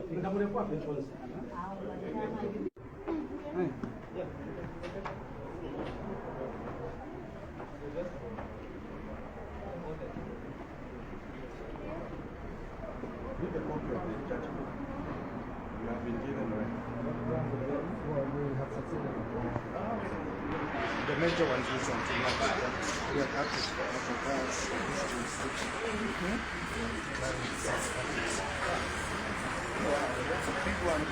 Read the copy of the judgment. You have been given, right? We have succeeded. The major ones is something like that. We have acted for otherwise this jurisdiction. That's a big one.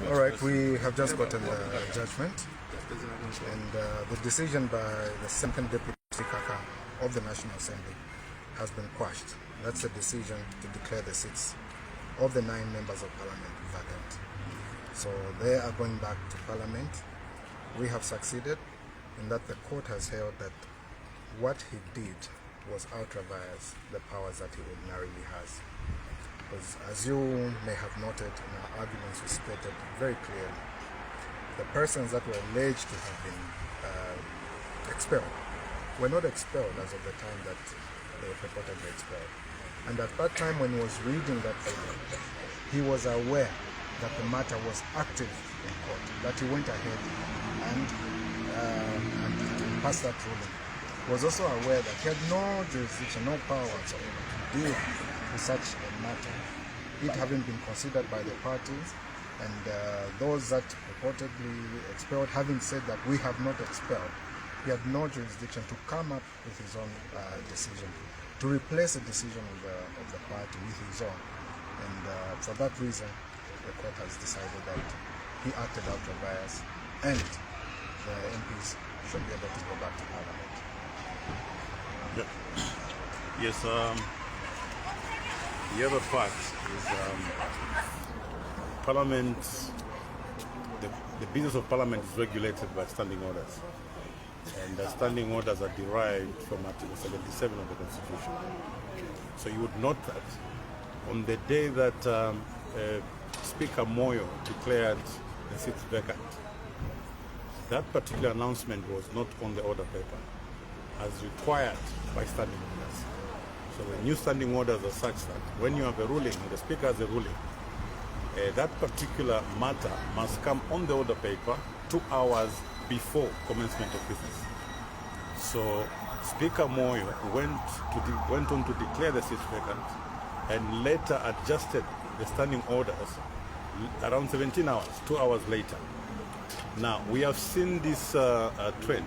All right, we have just gotten the judgment, and the decision by the second deputy speaker of the National Assembly has been quashed. That's the decision to declare the seats of the 9 members of Parliament vacant. So they are going back to Parliament. We have succeeded in that the court has held that what he did was ultra vires the powers that he ordinarily has. Because as you may have noted in our arguments, we stated very clearly the persons that were alleged to have been expelled were not expelled as of the time that they were purportedly expelled. And at that time when he was reading that paper, he was aware that the matter was active in court, that he went ahead and passed that ruling. He was also aware that he had no jurisdiction, no power whatsoever to deal with such a matter, it having been considered by the parties, and those that purportedly expelled having said that we have not expelled. He had no jurisdiction to come up with his own decision, to replace the decision of the party with his own. And for that reason, the court has decided that he acted out of bias, and the MPs should be able to go back to Parliament. Yeah. Yes, the other part is Parliament, the business of Parliament is regulated by standing orders. And the standing orders are derived from Article 77 of the Constitution. So you would note that on the day that Speaker Moyo declared the seats vacant, that particular announcement was not on the order paper, as required by standing orders. So the new standing orders are such that when you have a ruling, the Speaker has a ruling, that particular matter must come on the order paper 2 hours before commencement of business. So Speaker Moyo went on to declare the seats vacant and later adjusted the standing orders around 17 hours, 2 hours later. Now, we have seen this trend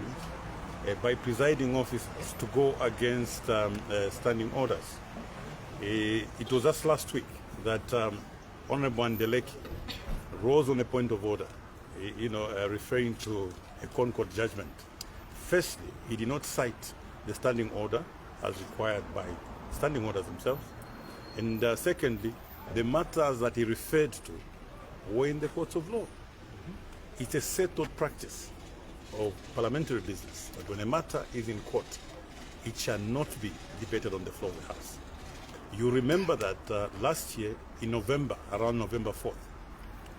by presiding officers to go against standing orders. It was just last week that Honorable Ndeleki rose on a point of order, referring to a Concord judgment. Firstly, he did not cite the standing order as required by standing orders themselves. And secondly, the matters that he referred to were in the courts of law. It's a settled practice of parliamentary business that when a matter is in court, it shall not be debated on the floor of the House. You remember that last year in November, around November 4th,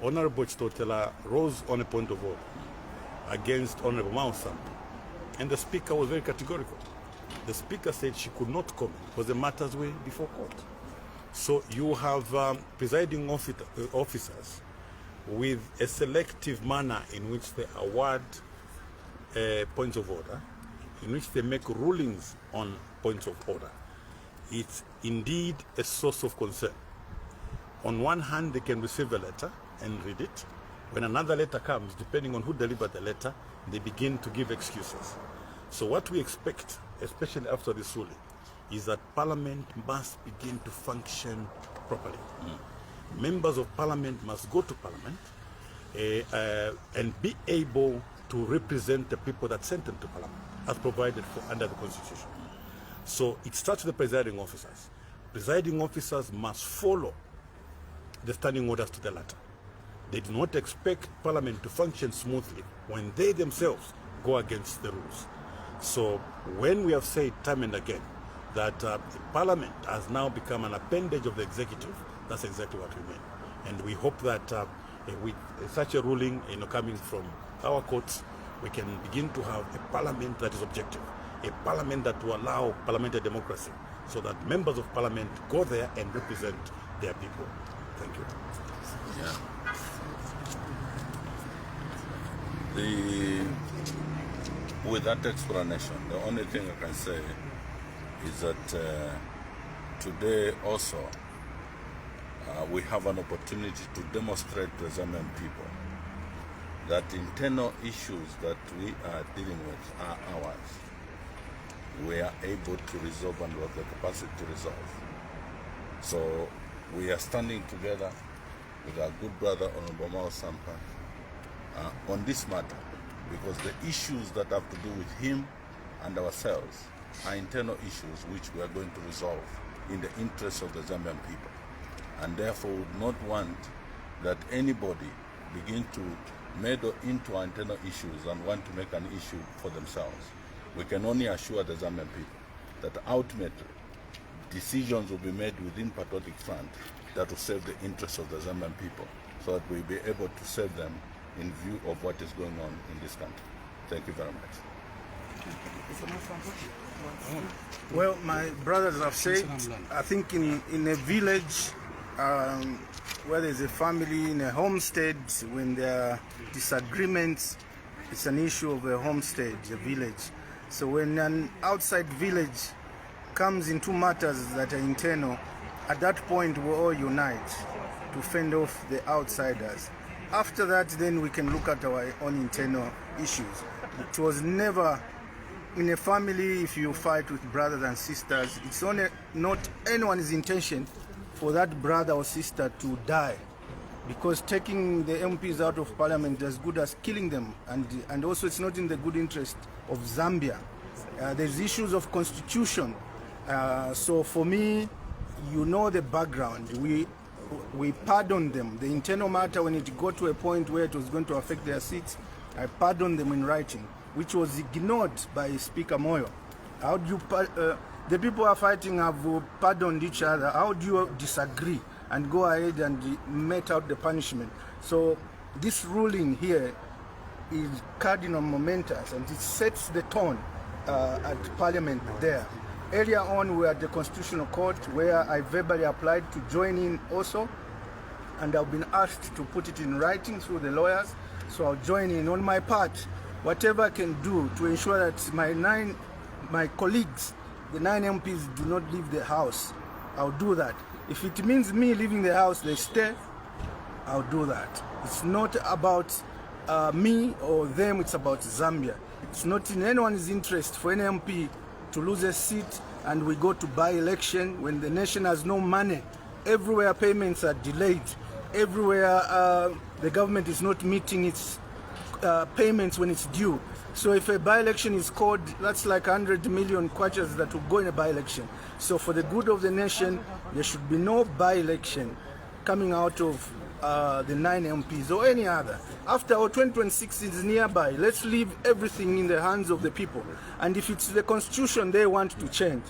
Honorable Chitotela rose on a point of order against Honorable Mausa, and the Speaker was very categorical. The Speaker said she could not comment because the matters were before court. So you have presiding officers with a selective manner in which they award points of order, in which they make rulings on points of order. It's indeed a source of concern. On one hand, they can receive a letter and read it. When another letter comes, depending on who delivered the letter, they begin to give excuses. So what we expect, especially after this ruling, is that Parliament must begin to function properly. Members of Parliament must go to Parliament and be able to represent the people that sent them to Parliament, as provided for under the Constitution. So it starts with the presiding officers. Presiding officers must follow the standing orders to the letter. They do not expect Parliament to function smoothly when they themselves go against the rules. So when we have said time and again that Parliament has now become an appendage of the executive, that's exactly what we mean. And we hope that with such a ruling coming from our courts, we can begin to have a Parliament that is objective, a Parliament that will allow parliamentary democracy, so that members of Parliament go there and represent their people. Thank you. Yeah. With that explanation, the only thing I can say is that today also we have an opportunity to demonstrate to the Zambian people that internal issues that we are dealing with are ours. We are able to resolve and we have the capacity to resolve. So we are standing together with our good brother Honorable Moyo Sampa on this matter, because the issues that have to do with him and ourselves are internal issues which we are going to resolve in the interest of the Zambian people. And therefore we would not want that anybody begin to meddle into our internal issues and want to make an issue for themselves. We can only assure the Zambian people that ultimately decisions will be made within Patriotic Front that will serve the interests of the Zambian people, so that we'll be able to serve them in view of what is going on in this country. Thank you very much. Well, my brothers have said, I think in a village where there's a family, in a homestead, when there are disagreements, it's an issue of a homestead, a village. So when an outside village comes into matters that are internal, at that point we all unite to fend off the outsiders. After that, then we can look at our own internal issues. It was never in a family, if you fight with brothers and sisters, it's only not anyone's intention for that brother or sister to die, because taking the MPs out of Parliament is as good as killing them, and also it's not in the good interest of Zambia. There's issues of constitution. So for me, you know the background. We pardoned them. The internal matter, when it got to a point where it was going to affect their seats, I pardoned them in writing, which was ignored by Speaker Moyo. How do you, the people are fighting have pardoned each other. How do you disagree and go ahead and mete out the punishment? So this ruling here is cardinal momentous, and it sets the tone at Parliament there. Earlier on, we were at the Constitutional Court, where I verbally applied to join in also, and I've been asked to put it in writing through the lawyers, so I'll join in on my part, whatever I can do to ensure that my colleagues, the 9 MPs, do not leave the House. I'll do that. If it means me leaving the House, they stay, I'll do that. It's not about me or them, it's about Zambia. It's not in anyone's interest for any MP to lose a seat and we go to by-election when the nation has no money. Everywhere payments are delayed. Everywhere the government is not meeting its payments when it's due. So if a by-election is called, that's like 100 million kwaches that will go in a by-election. So for the good of the nation, there should be no by-election coming out of the 9 MPs or any other. After all, 2026 is nearby. Let's leave everything in the hands of the people. And if it's the constitution they want to change,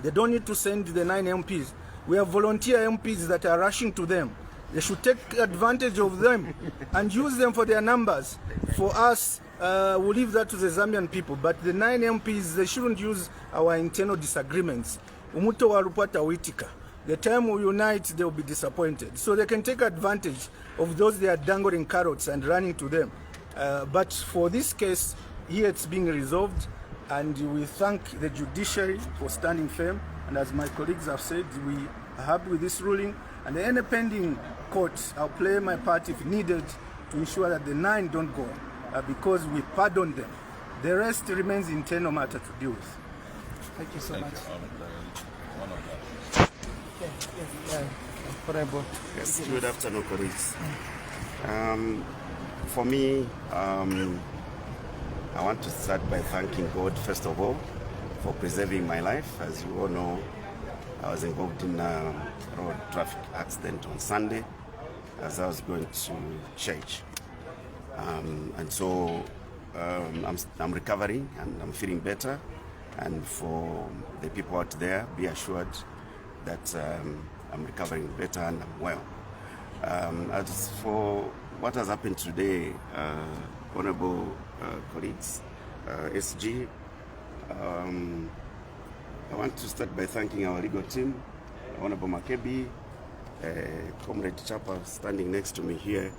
they don't need to send the 9 MPs. We have volunteer MPs that are rushing to them. They should take advantage of them and use them for their numbers. For us, we'll leave that to the Zambian people. But the 9 MPs, they shouldn't use our internal disagreements. Umuto warupata witika. The time we unite, they will be disappointed. So they can take advantage of those they are dangling carrots and running to them. But for this case, here it's being resolved, and we thank the judiciary for standing firm. And as my colleagues have said, we are happy with this ruling. And any pending court, I'll play my part if needed to ensure that the 9 don't go, because we pardoned them. The rest remains internal matter to deal with. Thank you so much. Yes, good afternoon, colleagues. For me, I want to start by thanking God, first of all, for preserving my life. As you all know, I was involved in a road traffic accident on Sunday as I was going to church. And so I'm recovering and I'm feeling better. And for the people out there, be assured that I'm recovering better and I'm well. As for what has happened today, honorable colleagues, SG, I want to start by thanking our legal team, Honorable Makebi, Comrade Chapa standing next to me here,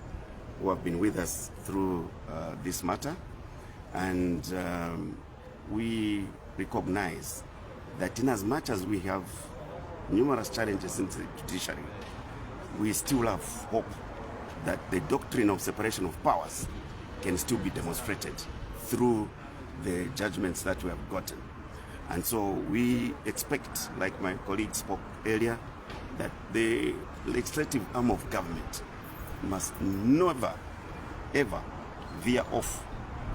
who have been with us through this matter. And we recognize that in as much as we have numerous challenges in the judiciary, we still have hope that the doctrine of separation of powers can still be demonstrated through the judgments that we have gotten. And so we expect, like my colleague spoke earlier, that the legislative arm of government must never, ever veer off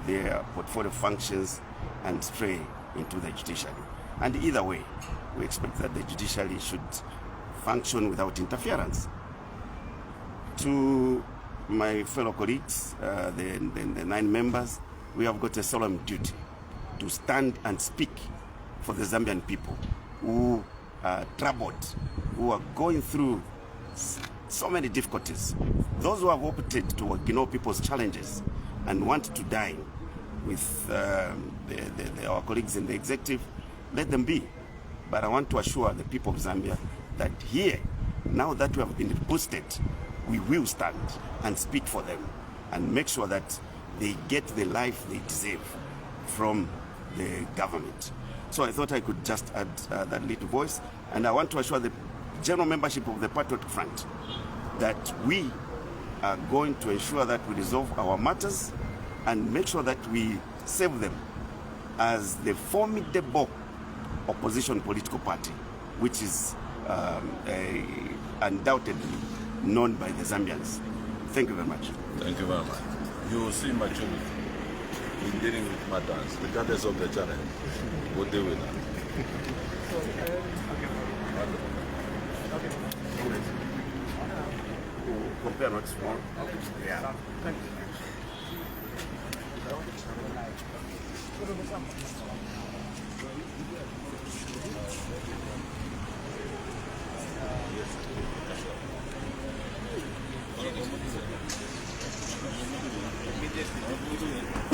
their portfolio functions and stray into the judiciary. And either way, we expect that the judiciary should function without interference. To my fellow colleagues, the 9 members, we have got a solemn duty to stand and speak for the Zambian people who are troubled, who are going through so many difficulties. Those who have opted to ignore people's challenges and want to dine with our colleagues in the executive, let them be. But I want to assure the people of Zambia that here, now that we have been boosted, we will stand and speak for them and make sure that they get the life they deserve from the government. So I thought I could just add that little voice. And I want to assure the general membership of the Patriotic Front that we are going to ensure that we resolve our matters and make sure that we save them as the formidable opposition political party, which is undoubtedly known by the Zambians. Thank you very much. Thank you very much. You will see maturity in dealing with matters, regardless of the challenge. We'll deal with that. Compare what's more. Yeah. Thank you. Yes.